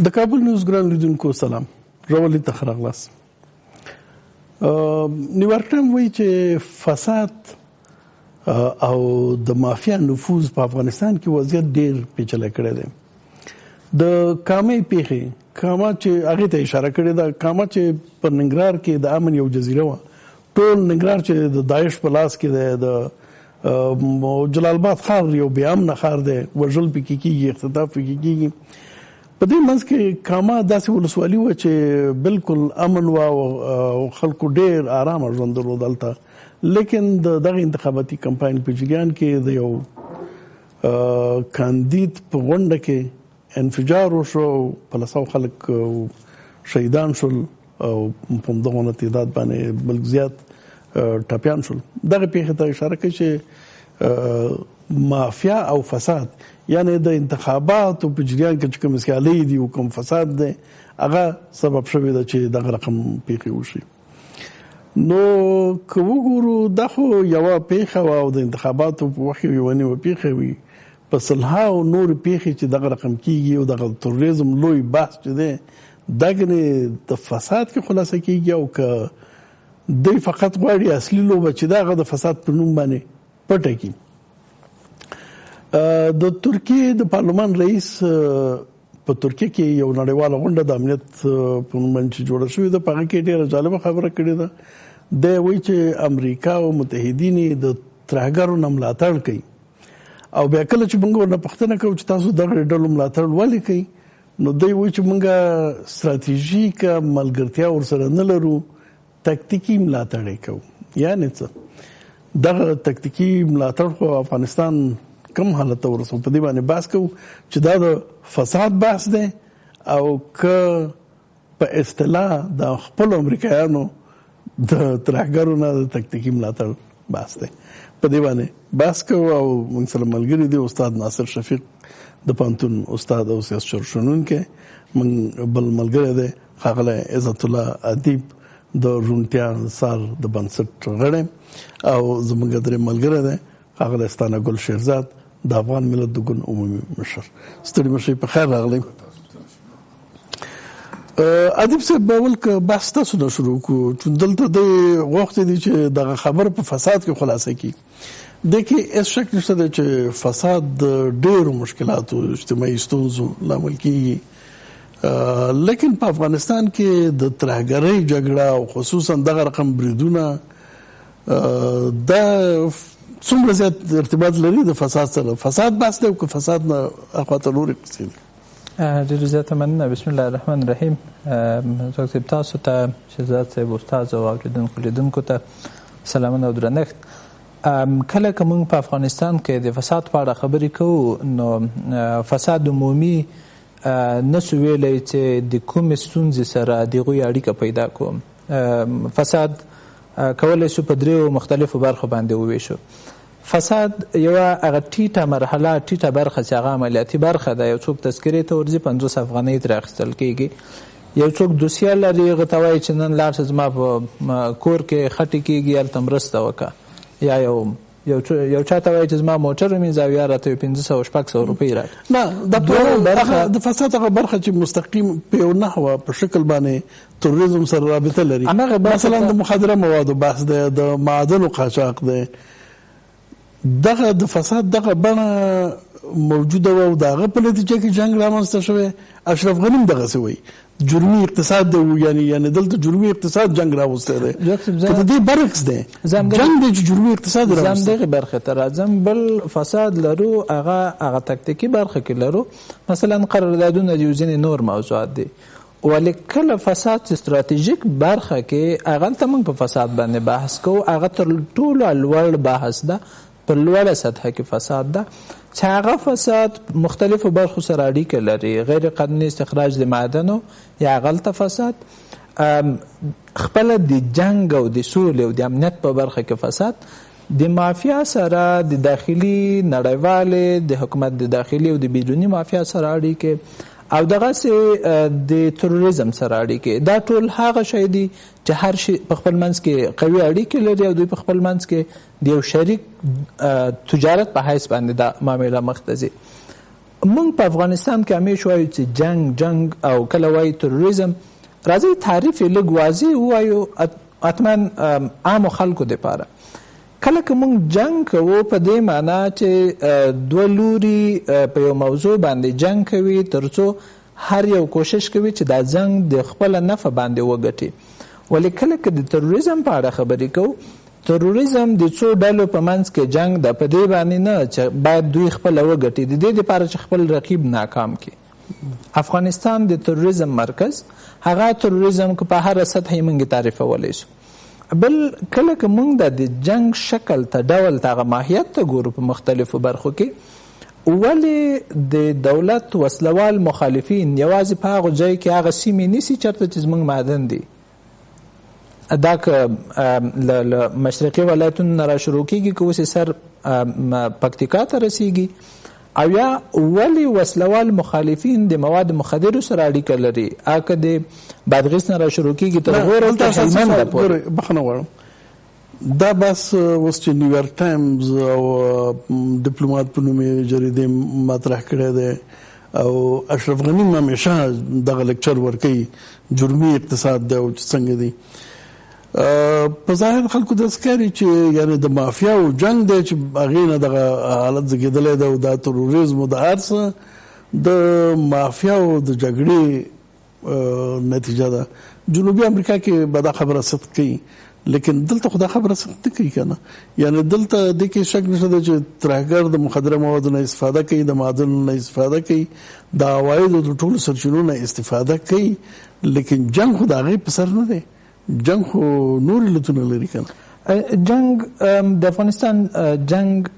د کابل نیوز ګران لیدونکو سلام، راولي ته ښه راغلاست. نیویارک ټایم وایي چې فساد او د مافیا نفوذ په افغانستان کې وضعیت ډېر پیچلی کړی دی. د کامې پیښې، کاما چې هغې ته اشاره کړې ده، کاما چې په ننګرهار کې د امن یو جزیره وه، ټول ننګرهار چې د داعش په لاس کې دی، د جلال آباد ښار یو بې امنه ښار دی، وژل پکې کېږي، اختطاف پکې کېږي. په دې منځ کې کاما داسې ولسوالي وه چې بالکل امن وه او خلکو ډېر آرامه ژوند درلود دلته. لیکن د دغه انتخاباتي کمپاین په جریان کې د یو کاندید په غونډه کې انفجار وشو، په لسو خلک شهیدان شول او په همدغه تعداد باندې بلک زیات ټپیان شول. دغه پیښې ته اشاره کوي چې مافیا او فساد، یعنی د انتخاباتو په جریان کې چې کوم سیالۍ دي او کوم فساد دی، هغه سبب شوی ده چې دغه رقم پیښې وشي. نو که وګورو دا خو یوه پیښه وه او د انتخاباتو په وخت کې یوه نیمه پیښه وي، په سلهاو نورې پیښې چې دغه رقم کېږي او دغه تروریزم لوی بحث چې دی دا ګنې د فساد کې خلاصه کېږي، او که دوی فقط غواړي اصلي لوبه چې دا هغه د فساد په نوم باندې پټه کړي. د ترکیې د پارلمان رئیس په ترکیه کې یو نړیواله غونډه د امنیت په نوم باندې جوړه شوې ده، په هغه کې ډېره جالبه خبره کړې ده. دی وایي چې امریکا او متحدین یې د ترهګرو نه ملاتړ کوي، او بیا کله چې موږ ورنه پوښتنه کوو چې تاسو دغه ډلو ملاتړ ولې کوي، نو دی وایي چې موږ ستراتیژیکه ملګرتیا ورسره نه لرو، تکتیکي ملاتړ یې کوو. یعنې څه؟ دغه تکتیکي ملاتړ خو افغانستان کم حالت ته ورسو، په دې باندې بحث کوو چې دا د فساد بحث دی او که په اصطلاح د خپل امریکایانو د ترهګرو نه د تکتیکي ملاتړ بحث دی. په دې باندې بحث کوو او موږ سره ملګري دي استاد ناصر شفیق د پوهنتون استاد او سیاست شنونکی، موږ بل ملګری دی ښاغلی عزت الله ادیب د روڼتیا انصار د بنسټ غړی، او زموږ درې ملګری دی ښاغلی ستانه ګل شیرزاد د افغان ملت د ګوند عمومي مشر. ستړي مشئ، په خیر راغلی. ادیب صاحب، اول که بحث تاسو نه شروع کړو چې دلته د غوښتې دي چې دغه خبره په فساد کې خلاصه کړي. دې کې هېڅ شک نشته دی چې فساد د ډېرو مشکلاتو اجتماعي ستونزو لامل کېږي، لیکن په افغانستان کې د ترهګرۍ جګړه او خصوصا دغه رقم بریدونه دا څومره زیات ارتباط لري د فساد سره؟ فساد بحث دی او که فساد نه اخواته نورې قصې دي؟ ډېر زیاته مننه. بسم الله الرحمن الرحیم. ډاکټر صاحب، تاسو ته، شهزاد صاحب، استاد او لیدونکو ته سلامونه او درنښت. کله که موږ په افغانستان کې د فساد په اړه خبرې کوو، نو فساد عمومي نسو ویلی چې د کومې ستونزې سره د هغوی اړیکه پیدا کوم. فساد کولی شو په دریو مختلفو برخو باندې وویشو. فساد یوه هغه ټیټه مرحله، ټیټه برخه چې هغه عملیاتي برخه ده. یو څوک تذکرې ته ورځي 50 افغانۍ ترې اخیستل کېږي. یو څوک دوسیه لري، هغه ته وایي چې نن لاړ شه زما په کور کې خټې کېږي، هلته مرسته وکړه. یا یو چا ته وایي چې زما موټر ومینځه او یا راته 500-600 روپۍ راکړه. نه، د فساد هغه برخه چې مستقیم په یو نحوه په شکل باندې تروریزم سره رابطه لري، مثلا د مخدره موادو بحث دی، د معدنو قاچاق دی. دغه د فساد دغه بڼه موجوده وه او د هغه په نتیجه کې جنګ رامنځته شوی. اشرف غني هم دغسې وایي جرمي اقتصاد دی، یعنی دلته جرمي اقتصاد جنګ راوستی دی، که د دې برعکس دی جنګ دی چې جرمي اقتصاد راوستی. زه همدغې برخې ته راځم. بل فساد لرو، هغه تکتیکي برخه کې لرو، مثلا قراردادونه دي، ځینې نور موضوعات دي. ولی کله فساد چې ستراتیژیک برخه کې، هغلته موږ په فساد باندې بحث کوو. هغه تر ټولو لوړ بحث ده، په لوړه سطحه کې فساد ده، چې هغه فساد مختلفو برخو سره اړیکه لري. غیر قانوني استخراج د معدنو، یا هغلته فساد، خپله د جنګ او د سولې او د امنیت په برخه کې فساد، د مافیا سره د داخلي نړیوالې د حکومت د داخلي او د بیروني مافیا سره اړیکې، او دغسې د تروریزم سره اړیکې. دا ټول هغه شی دي چې هر شي په خپل منځ کې قوي اړیکې لري، او دوی په خپل منځ کې د یو شریک تجارت په حیث باندې دا معامله مخ ته ځي. موږ په افغانستان کې همیشه وایو چې جنگ او کله وایو تروریزم. راځي تعریف یې لږ واضح ووایو حتما عامو خلکو دپاره. کله که موږ جنگ کوو په دې معنا چې دوه لوري په یو موضوع باندې جنگ کوي تر څو هر یو کوشش کوي چې دا جنگ د خپل نفع باندې وګټي. ولې کله که د تروریزم په اړه خبرې کوو، تروریزم د څو ډلو په منځ کې جنگ د په دې باندې نه چې باید دوی خپل وګټي، د دې لپاره چې خپل رقیب ناکام کړي. افغانستان د تروریزم مرکز هغه تروریزم که په هر سطح یې موږ تعریفولی شو. بل کله که موږ د جنگ شکل ته ډول ته هغه ماهیت ته ګورو په مختلفو برخو کې، ولې د دولت وسلوال مخالفین یوازې په هغه ځای کې هغه سیمې نیسي چېرته چې زموږ معدن دي؟ دا که له مشرقي ولایتونو نه را شروع کېږي که اوس یې سر پکتیکا ته رسیږي، او یا ولی وسلوال مخالفین د مواد مخدرو سره اړیکه لري؟ که د بادغیس نه را شروع کېږي تر غور تر هلمند پورې. بخښنه غواړم، دا بس اوس چې نیویارک ټایمز او ډیپلومات په نوم یې جریدې مطرح کړی دی او اشرف غني همیشه دغه لیکچر ورکوي جرمي اقتصاد دی او څنګه دی. په ظاهر خلکو داسې ښکاري چې یعنې د مافیاو جنګ دی چې هغې نه دغه حالت زېږېدلی دی او دا تروریزم او د هر څه د مافیاو د جګړې نتیجه ده. جنوبي امریکا کې به دا خبره صدق کوي، لیکن دلته خو دا خبره صدق نه کوي که نه. یعنې دلته دې کې شک نشته دی چې ترهګر د مخدره موادو نه استفاده کوي، د معدنو نه استفاده کوي، د عوایدو د ټولو سرچینو نه استفاده کوي، لیکن جنګ خو د هغې په سر نه دی. جنگ خو نور علتونه لري کنه. جنگ د افغانستان جنگ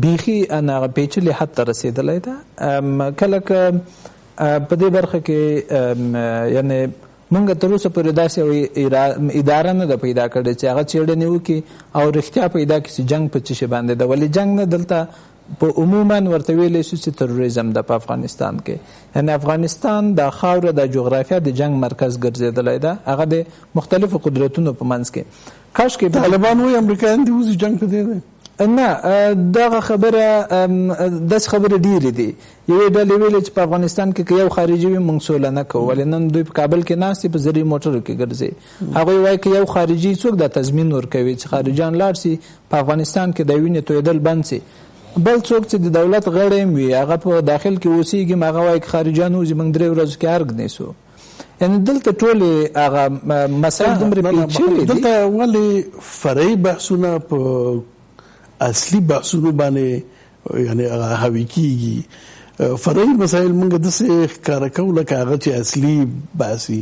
بیخي هغه پیچلي حد ته رسېدلی ده. کله که په دې برخه کې یعنې موږ تر اوسه پورې داسې اداره نه ده پیدا کړې چې هغه څېړنې وکړي او رښتیا پیدا کړي چې جنگ په څه شي باندې ده. ولې جنگ نه دلته په عموما ورته ویلی شو چې تروریزم ده په افغانستان کې. یعنې افغانستان د خاوره د جغرافیا د جنگ مرکز ګرځېدلی ده، هغه د مختلفو قدرتونو په منځ کې. کاشکې طالبان وایي امریکایان دې وځي جنگ په دې دی. نه، دغه خبره داسې خبرې ډېرې دي. یوې ډلې ویلې چې په افغانستان کې که یو خارجي وي موږ سوله نه کوو، ولې نن دوی په کابل کې ناست دي په زرعي موټرو کې ګرځي. هغوی وایي که یو خارجي څوک دا تضمین ورکوي چې خارجیان لاړ سي په افغانستان کې د وینې تویدل بند سي. بل څوک چې د دولت غړی هم وي هغه په داخل کې اوسېږي، هغه وایي که خارجیان وځي موږ 3 ورځو کې ارګ نیسو. یعنې دلته ټولې هغه مسایل دومره پیچلي دي. دلته ولې فرعي بحثونه په اصلي بحثونو باندې یعنې هغه حاوي کېږي؟ فرعي مسایل موږ داسې ښکاره کوو لکه هغه چې اصلي بحثي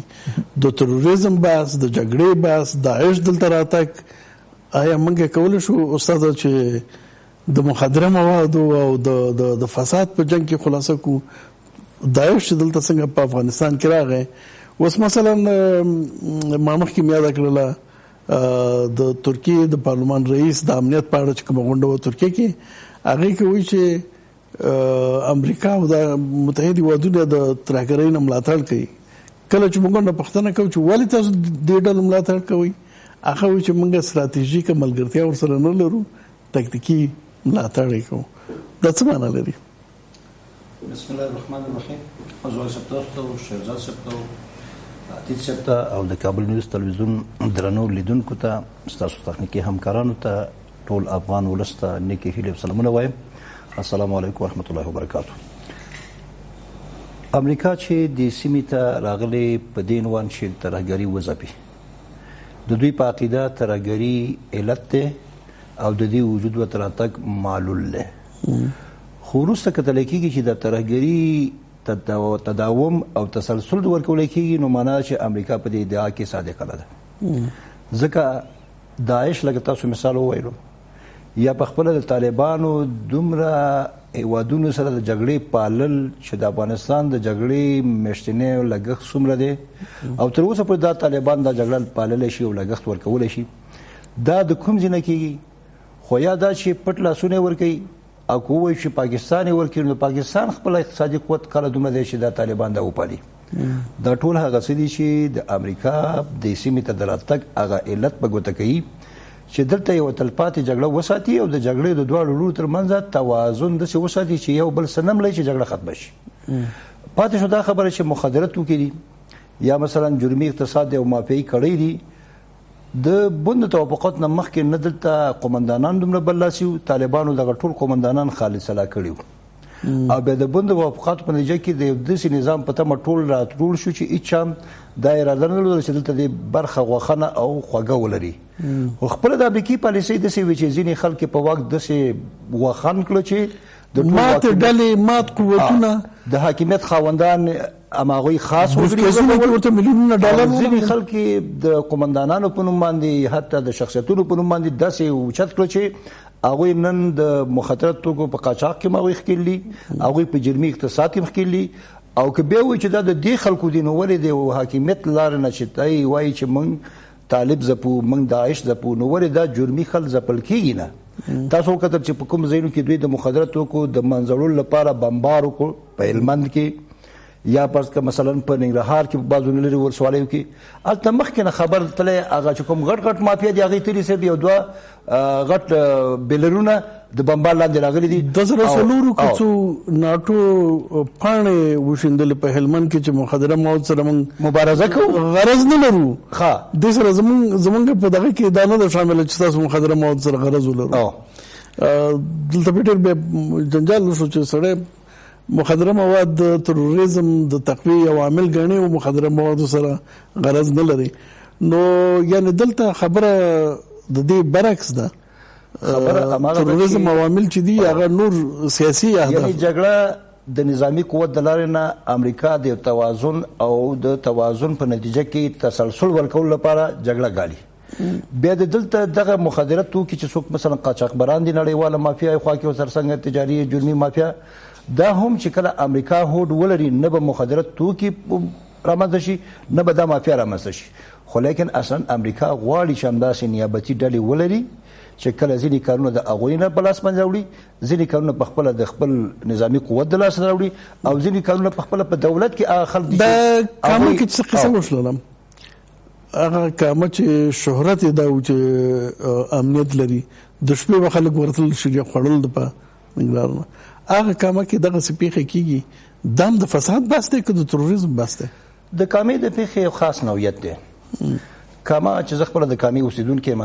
د تروریزم بحث، د جګړې بحث، داعش دلته راتګ. آیا موږ کولی شو استاده چې د مخدره موادو او د فساد په جنگ کې خلاصه کو داعش چې دلته څنګه په افغانستان کې راغی؟ اوس مثلا ما مخکې مې یاده کړله د ترکیې د پارلمان رئیس د امنیت په اړه چې کومه غونډه وه ترکیې کې، هغې کې وایي چې امریکا او د متحد هیوادونو د ترهګرۍ نه ملاتړ کوي. کله چې موږ نه پوښتنه کوو چې ولې تاسو دې ډلو ملاتړ کوئ، هغه وایي چې موږ ستراتیژیکه ملګرتیا ورسره نه لرو، تکتیکي ملاتړ یې کوو. دا څه معنا لري؟ بسم الله الرحمن الرحیم. حضور صاحب تاسو ته، شهزاد صاحب ته، عتیق صاحب ته او د کابل نیوز تلویزیون درنو لیدونکو ته، ستاسو تخنیکي همکارانو ته، ټول افغان ولس ته نیکې هیلې او سلامونه وایم. السلام علیکم ورحمت الله وبرکاتو. امریکا چې د سیمې ته راغلی په دې عنوان چې ترهګري وځپي، د دوی په عقیده ترهګري علت دی او د دې وجود ورته راتګ معلول دی. خو وروسته کتلی کېږي چې د ترهګري تداوم او تسلسل ورکولی کېږي، نو معنا چې امریکا په دې ادعا کې صادقه نه ده. ځکه داعش لکه تاسو مثال وویلو یا په خپله د طالبانو دومره هیوادونو سره د جګړې پالل چې د افغانستان د جګړې میاشتنی لګښت څومره دی او تر اوسه پورې دا طالبان دا جګړه پاللی شي او لګښت ورکولی شي، دا د کوم ځای نه کېږي؟ خو یا دا چې پټ لاسونه ورکوي او که ووایي چې پاکستان یې ورکوي، نو پاکستان خپل اقتصادي قوت کله دومره دی چې دا طالبان دا وپالي. دا ټول هغه څه دي چې د امریکا د سیمې ته د راتګ هغه علت په ګوته کوي چې دلته یو تلپاتې جګړه وساتي او د جګړې د دواړو لورو ترمنځ توازن داسې وساتي چې یو بل څه نه مړی چې جګړه ختمه شي. پاتې شو دا خبره چې مخدره توکي دي یا مثلا جرمي اقتصاد او مافیایي کړۍ دي. د بند توافقات نه مخکې نه دلته قومندانان دومره برلاسي وو، طالبانو دغه ټول قومندانان خالد سلا کړي وو او بیا د بند توافقاتو په نتیجه کې د داسې نظام په تمه ټول راټول شو چې هیڅ دا اراده نه لرله چې دلته د برخه غوښنه او خوږه ولري. خو خپله د امریکایي پالیسۍ داسې وي چې ځینې خلک په واک داسې غوښن کړه چې مات ډلې مات قوتونه د حاکمیت خاوندان هماغوی خاص ورته میلیونونه ډالر ځینې خلک د قومندانانو په نوم باندې حتی د شخصیتونو په نوم باندې داسې اوچت کړه چې هغوی نن د مخدره توکو په قاچاق کې هغوی ښکېل دي، هغوی په جرمي اقتصاد کې ښکېل دي. او که بیا وایي چې دا د دې خلکو دي نو ولې د حاکمیت لارې نه چې دی وایي چې موږ طالب ځپو موږ داعش ځپو نو ولې دا جرمي خلک ځپل کېږي نه؟ تاسو وکتل چې په کوم ځایونو کې دوی د مخدره توکو د منځړلو لپاره بمبار وکړو په هلمند کې یا پس که مثلا په ننګرهار کې په بعضو لرې ولسوالیو کې هلته مخکې نه خبر تللی هغه چې کوم غټ غټ مافیا دي هغوی تلي صرف یو دوه غټ بیلرونه د بمبار لاندې راغلي دي. 2004 کې څو ناټو پاڼې وشیندلې په هلمند کې چې مخدره مواد سره موږ مبارزه کوو، غرض نه لرو. ښه دې سره زمونږ په دغه کې دا نه ده شامله چې تاسو مخدره مواد سره غرض ولرو. دلته به ډېر جنجال وشو چې سړی مخدره مواد د تروریزم د تقویې یو عامل ګڼي او مخدره موادو سره غرض نه لري. نو یعنی دلته خبره د دې برعکس ده. تروریزم عوامل چې دي هغه نور سیاسي اهداف، یعنی جګړه د نظامی قوت د لارې نه امریکا د توازن او د توازن په نتیجه کې تسلسل ورکول لپاره جګړه غالي. بیا د دلته دغه مخدره توکي چې څوک مثلا قاچاقبران دي نړیواله مافیا خوا کې ورسره څنګه تجاري جرمي مافیا دا هم چې کله امریکا هوډ ولري نه به مخدره توکي رامنځته شي نه به دا مافیا رامنځته شي. خو لیکن اصلا امریکا غواړي چې همداسې نیابتي ډلې ولري چې کله ځینې کارونه د هغوی نه په لاس باندې راوړي، ځینې کارونه په خپله د خپل نظامي قوت د لاس راوړي او ځینې کارونه په خپله په دولت کې هغه خلک دي. دا کامه کې څه قصه وشلم هغه کامه چې شهرت یې دا و چې امنیت لري د شپې به خلک ورتل شریعه خوړل د په نګران هغه کامه کې دغه څه پیښې کېږي دام د فساد بس دی که د تروریزم بس دی؟ د کامې د پیښې یو خاص نوعیت دی. کامه چې زه خپله د کامې اوسېدونکی یم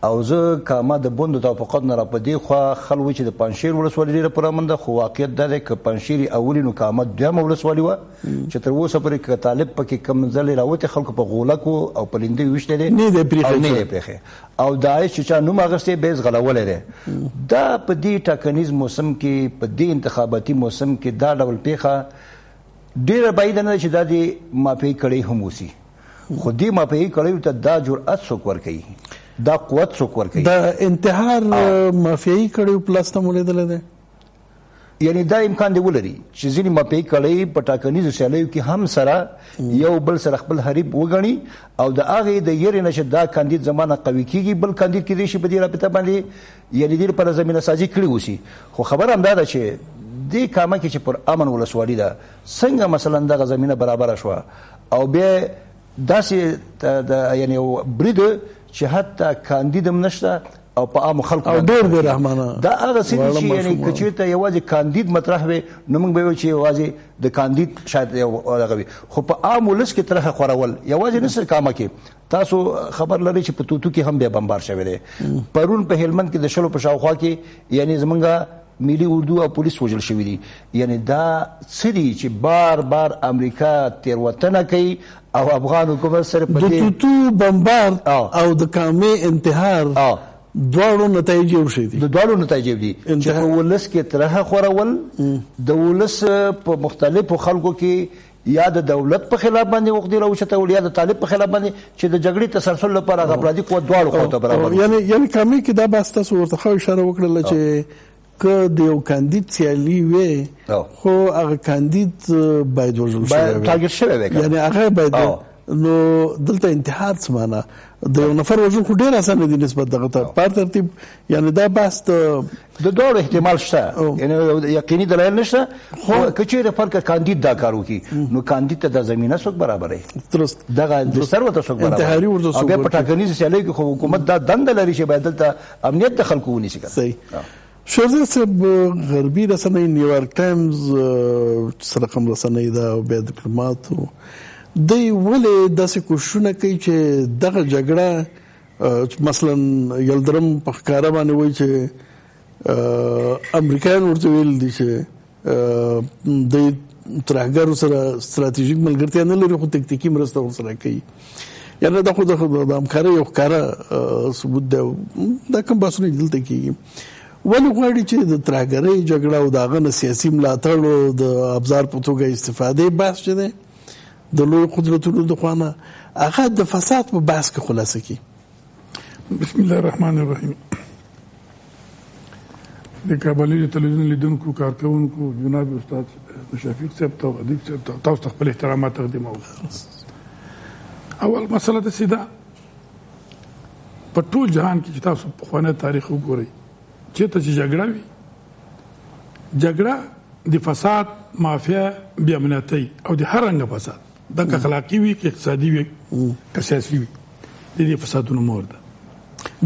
او زه کامه د بندو توافقاتو نه را په دې خوا خلک وایي چې د پنجشیر ولسوالي ډېره پرامنده، خو واقعیت دا دی که پنجشیر اولي نو کامه دویمه ولسوالي وه چې تر اوسه پورې که طالب پکې کم ځلې راوتې خلکو په غولکو او په لیندۍ ویشتی دی نه دی پرېښی او داعش چې چا نوم اخیستی به یې ځغلولی دی. دا په دې ټاکنیز موسم کې په دې انتخاباتي موسم کې دا ډول پیښه ډېره بعیده نه ده چې دا د مافیایي کړۍ هم اوسي. خو دې مافیایي کړیو ته دا جرأت څوک ورکوي، دا قوت څوک ورکوي؟ دا انتحار مافیایي کړیو پلاس ته مو لیدلی دی؟ یعنی دا امکان دی ولري چې ځینې مافیایي کړۍ په ټاکنیزو سیالیو کې هم سره یو بل سره خپل حریف وګڼي او د هغې د یېرې نه چې دا کاندید زمانه قوي کېږي بل کاندید کېدی شي په دې رابطه باندې یعنې دې لپاره زمینه سازي کړې اوسي. خو خبره همدا ده چې دې کامه کې چې پر امن ولسوالي ده څنګه مثلا دغه زمینه برابره شوه او بیا داسې یعنی برید چې حتی کاندید هم نشته او په عامو خلکو او ډېر بې رحمانه دا هغه څه دي چې یعنې که چېرته یوازې کاندید مطرح وي نو موږ به وایو چې یوازې د کاندید شاید یو دغه وي، خو په عام ولس کې طرحه خورول یوازې نه کامه کې تاسو خبر لرئ چې په توتو کې هم بیا بمبار شوی دی. پرون په هلمند کې د شلو په شاوخوا کې یعنې زمونږ ملي اردو او پولیس وژل شوي دي. یعنی دا څه دي چې بار بار امریکا تېروتنه کوي او افغان حکومت سره په د توتو بمبار او د کامې انتحار دواړو نتایج یو شی دي. د دواړو نتایج دي چې په ولس کې طرحه خورول د ولس په مختلفو خلکو کې یا د دولت په خلاف باندې وقتی راوچتول یا د طالب په خلاف باندې چې د جګړې تسلسل لپاره غفلاتي قوت دواړو خواته برابر. یعنی کامې کې دا بس تاسو ورته خو اشاره وکړله چې که د یو کاندید سیالي وي خو هغه کاندید باید وژل شوی وي، ټارګټ شوی وي، یعنی هغه باید نو دلته انتحار څه معنا د یو نفر وژل خو ډېر اسانه دي نسبت دغه ته په ترتیب یعنی دا بحث د دوړ احتمال شته یعنی یقیني دلایل نشته خو کچېره فرق کاندید دا کار وکي نو کاندید ته د زمينه څوک برابرې درست دغه د ثروت څوک برابر انتحاري ورته څوک په ټاکنیز سیالي کې خو حکومت دا دند لري چې باید دلته امنیت د خلکو ونیسي صحیح شورزر صاحب غربي رسنۍ نیویارک ټایمز سره کوم رسنۍ دا او بیا ډیپلوماټ دوی ولې داسې کوششونه کوي چې دغه جګړه مثلا یلدرم په ښکاره باندې وایي چې امریکایان ورته ویل دي چې د ترهګرو سره ستراتیژیک ملګرتیا نه لري خو تکتیکي مرسته ورسره کوي یعنی دا خو د همکارۍ یو ښکاره ثبوت دی دا کوم بحثونه دلته کېږي ولې غواړي چې د ترهګرۍ جګړه او د هغه نه سیاسي ملاتړ او د ابزار په توګه استفادې بحث چې دی د لوی قدرتونو د خوا نه هغه د فساد په بحث کې خلاصه کړي. بسم الله الرحمن الرحیم. د کابل تلویزیون لیدونکو کارکونکو جناب استاد شفیق صاحب ته ادیب صاحب ته تاسو خپل احترامات تقدیموم. اول مسله د سیده په ټول جهان کې چې تاسو په خوانه تاریخ وګورئ چې ته چې جګړه د فساد مافیا بیا امنیتي او د هر رنګ فساد د اخلاقي وي کې اقتصادي وي که سیاسي وي د دې فسادونو مور ده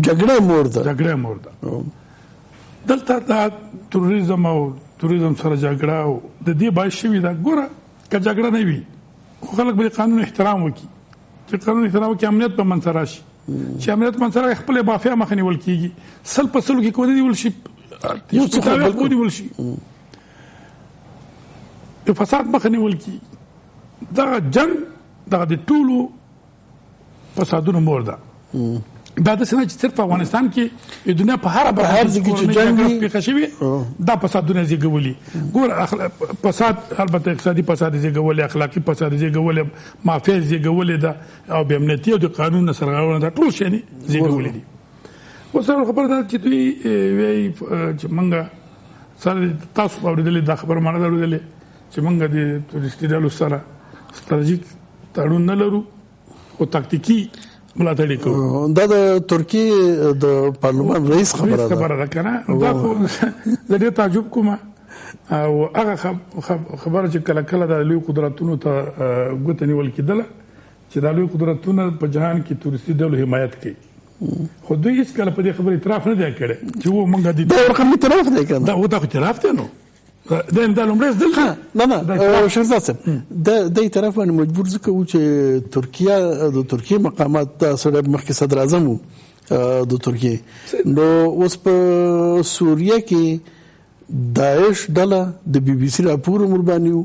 جګړه مور ده دلته دا تروریزم سره جګړه او د دې باعث شوی دا ګوره که جګړه نه وي خو خلک به قانون احترام وکړي چې قانون احترام وکړي امنیت به منځ راشي چې امنیت منځ راغی خپل مافیا مخ نیول کیږي سل په سلو کې کو دی ول شي یو څه کو دی ول شي د فساد مخ نیول کیږي دا جنگ دا د ټولو فسادونو مور ده دا د سنه چې صرف افغانستان کې د دنیا په هر برخه کې چې جنگ پیښ شوی دا فسادونه زیږولي ګور فساد البته اقتصادي فساد زیږولي اخلاقی فساد زیږولي مافیا زیږولي دا او به امنیتي او د قانون سرغړونه دا ټول شي زیږولي دي وسره خبره ده چې دوی وی چې منګه سره تاسو اوریدلې دا خبره مانه درلودلې چې منګه د تورستي ډلو سره ستراتیژیک تړون نه لرو او تاکتیکی ملاتړ کوي دا د ترکیه د پارلمان رئیس خبره ده کنه دا خو د دې تعجب کوم او هغه خبره چې کله د لوی قدرتونو ته غوته نیول کېدله چې د لوی قدرتونو په جهان کې تورستي ډلو حمایت کوي خو دوی هیڅ کله په دې خبره اعتراف نه دی کړی چې و مونږ د دا رقم اعتراف دی کنه دا و دا اعتراف دی نو دا لومړی ځل نه شهزاد صاحب د اعتراف باندې مجبور ځکه و چې د ترکیه مقامات سره مخکې صدر اعظم د ترکیه نو اوس په سوریه کې داعش ډله د بي بي سي راپور مربانیو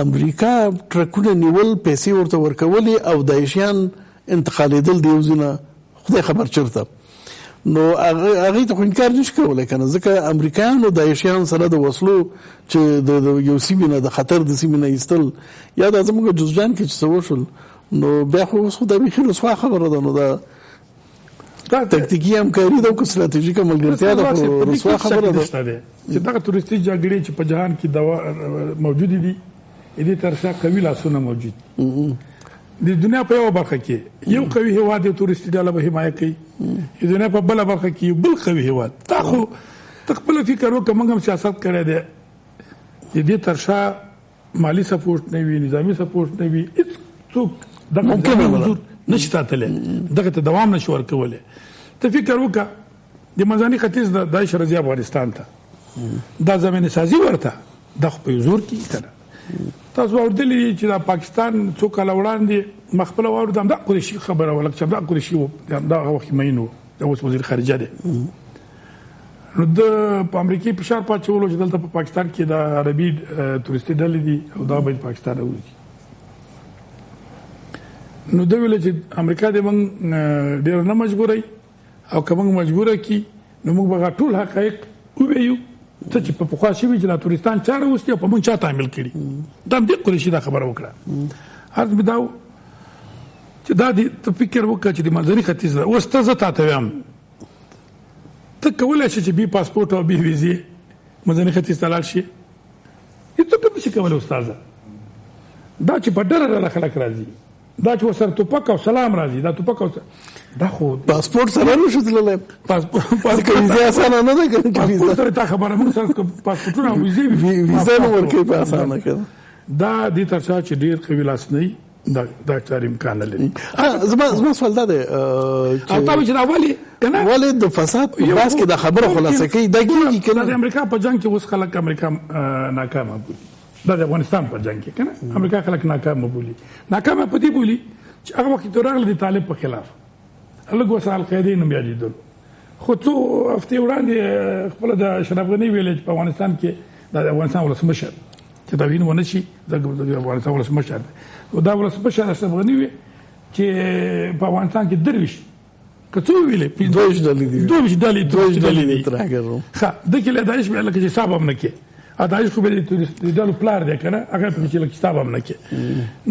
امریکا ټرکونه نیول پیسې ورته ورکولې او داعشیان انتقالېدل دی وزنه خدای خبر چرته نو هغه ته انکار نشي کولای کنه ځکه امریکایانو د داعشیان سره د وسلو چې د یو سیمه د خطر د سیمه نه ایستل یا د زموږ جزجان کې چې وشول نو بیا خو د بخیر رسوا خبره ده نو دا تکتیکی همکاري د استراتیژیک ملګرتیا د رسوا خبره ده چې دا تورستي جګړې چې په جهان کې موجود دي دې ترڅنګ قوي لاسونه موجود د دنیا په یو برخه کې یو قوي هواد د تورستي ډله به حمایت کوي د دنیا په بل برخه کې بل قوي هواد تا خو تخپل فکر وکړه موږ هم سیاست کړی دی دې ترشا مالی سپورټ نه وي نظامی سپورټ نه وي هیڅ څوک د ممکن حضور نشته تله دغه ته دوام نشو ورکولای ته فکر وکړه د مزانی ختیځ د داعش رضی افغانستان ته دا زمينه سازي ورته د خپل زور کې کړه تاسو ورته چې د پاکستان څوک لاوړاندې مخبل ورته د قریشي خبره ولکه د قریشي دا وخت مینو د اوس وزیر خارجه دی نو د امریکای په شار پاتولو چې دلته په پاکستان کې د عربي تورستي ډلې دي او دا به پاکستان راوځي نو د ویل چې امریکا د من ډیر نه مجبورای او کوم مجبوره کی نو موږ به ټول حقایق وویو ته چې په پخوا شوی چې د تورستان چاره اوسه په مونږ چا تعامل کړي دا د قریشي دا خبره وکړه هر بداو چې دا د فکر وکړه چې د منځني ختیځ اوس ته زتا ته ویم ته کولای شې چې بي پاسپورت او بي ویزه منځني ختیځ ته لاړ شي هیڅ څه نشي کولای استاد دا چې په ډېر خلک راځي دا چې وسره توپک او سلام راځي دا توپک او دا خو پاسپورت سره نشو تللی پاسپورت ویزه اسانه نه ده که پاسپورت سره تا خبره موږ سره پاسپورتونه او ویزه نه ورکوي په اسانه که دا دې تر شا چې ډېر قوي لاس نه وي دا چار امکان نه لري. زما سوال دا دی او تا چې دا ولې د فساد په بحث کې د خبره خلاصه کوي دا کېږي که نه د امریکا په جنګ کې اوس خلک امریکا ناکامه بولي دا د افغانستان په جنګ کې که نه امریکا خلک ناکامه بولي ناکامه په دې بولي چې هغه وخت کې راغله د طالب په خلاف لږ وسه القاعدې نوم یادېدل خو څو هفتې وړاندې خپله د اشرف غني ویلې چې په افغانستان کې د افغانستان ولسمشر چې توهین ونه شي د افغانستان ولسمشر او دا ولسمشر اشرف غني وي چې په افغانستان کې درویش که څو ویلې دویش ډلې دي ترهګرو ښه دکې له داعش به لکه چې حساب هم نه کې داعش خو به د ډلو پلار دی که نه هغه پکې چې لکه حساب هم نه کې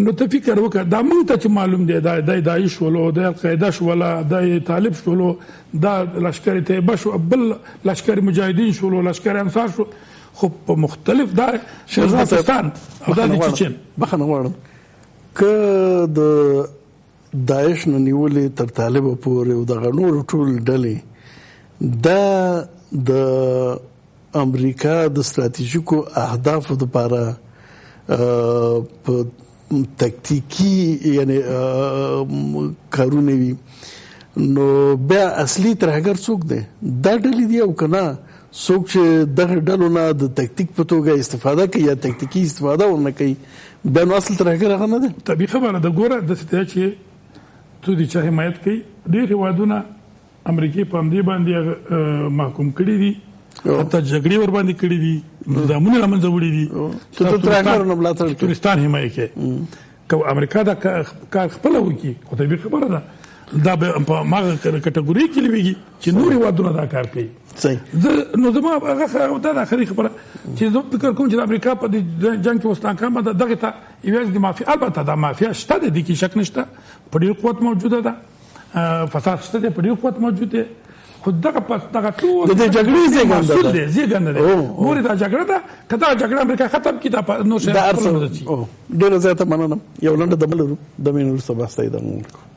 نو ته فکر وکړه دا موږ ته چې معلوم دی دا داعش شولو دا القاعده شوله دا طالب شولو دا لشکر طیبه شو بل لشکر مجاهدین شولو لشکر انصار شو خو په مختلف دا افغانستان او دا د چچن بخښنه غواړم که د داعش نه نیولې تر طالبه پورې او دغه نور ټول ډلې دا د امریکا د ستراتیژیکو اهدافو لپاره په تکتیکی یعنی کارونه وي نو بیا اصلي ترهګر څوک دی دا ډلې دي او که نه څوک چې دغه ډلو نه د تکتیک په توګه استفاده کوي یا تکتیکي استفاده ورنه کوي بیا نو اصل ترهګر هغه نه دی طبیعي خبره ده ګوره داسې دی چې څو دي چې حمایت کوي ډېر هېوادونه امریکې په همدې باندې محکوم کړي دي حتی جګړې ور باندې کړې دي نظامونه له منځه وړي دي ترکستان حمایت کوي که امریکا دا کار خپله وکړي خو طبیعي خبره ده دا به په ماغه کټګوري کې لويږي چې نور هېوادونه دا کار کوي صحیح نو زما هغه دا اخري خبره چې زه فکر کوم چې امریکا په جنګ کې وستا کامه دغه ته یوازې د مافیا البته د مافیا شته د کې شک نشته په ډېر قوت موجوده ده فساد شته په ډېر قوت موجود دی خو دغه ټول د جګړې زیږنده ده نور دا جګړه ده که دا جګړه امریکا ختم کړي دا نو ډېره زیاته مننه یو لنډه دمه لرو د مینې وروسته بحث ته ادامه ورکړو